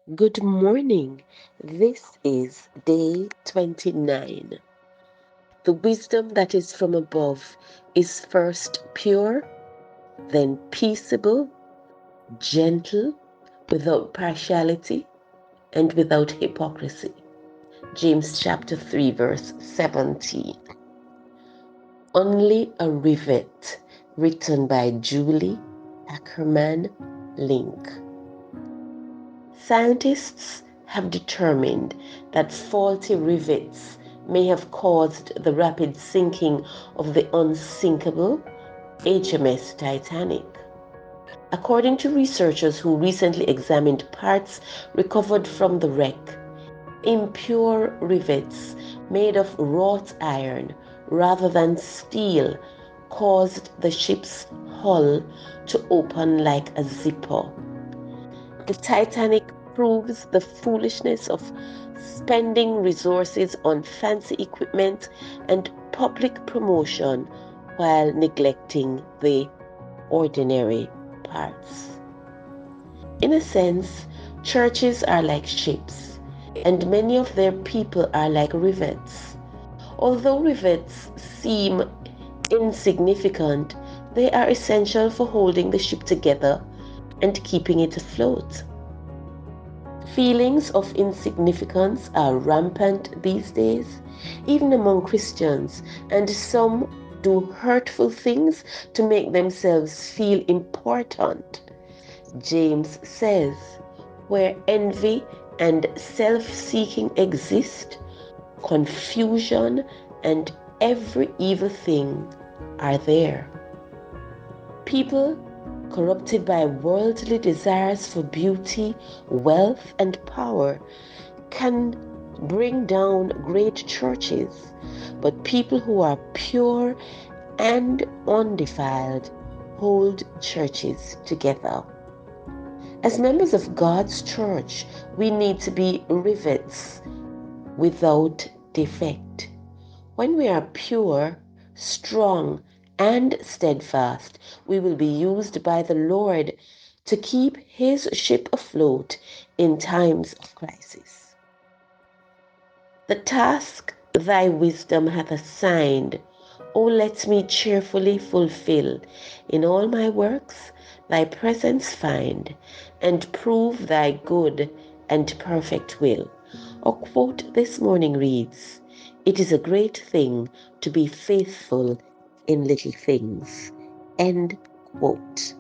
Good morning. This is day 29. The wisdom that is from above is first pure, then peaceable, gentle, without partiality, and without hypocrisy. James chapter 3, verse 17. Only a Rivet, written by Julie Ackerman Link. Scientists have determined that faulty rivets may have caused the rapid sinking of the unsinkable HMS Titanic. According to researchers who recently examined parts recovered from the wreck, impure rivets made of wrought iron rather than steel caused the ship's hull to open like a zipper. The Titanic proves the foolishness of spending resources on fancy equipment and public promotion while neglecting the ordinary parts. In a sense, churches are like ships, and many of their people are like rivets. Although rivets seem insignificant, they are essential for holding the ship together and keeping it afloat. Feelings of insignificance are rampant these days, even among Christians, and some do hurtful things to make themselves feel important. James says, where envy and self seeking exist, confusion and every evil thing are there. People corrupted by worldly desires for beauty, wealth, and power can bring down great churches, but people who are pure and undefiled hold churches together. As members of God's church, we need to be rivets without defect. When we are pure, strong, and steadfast, we will be used by the Lord to keep His ship afloat in times of crisis. The task thy wisdom hath assigned, O let me cheerfully fulfill. In all my works thy presence find, and prove thy good and perfect will. Our quote this morning reads, it is a great thing to be faithful in little things. End quote.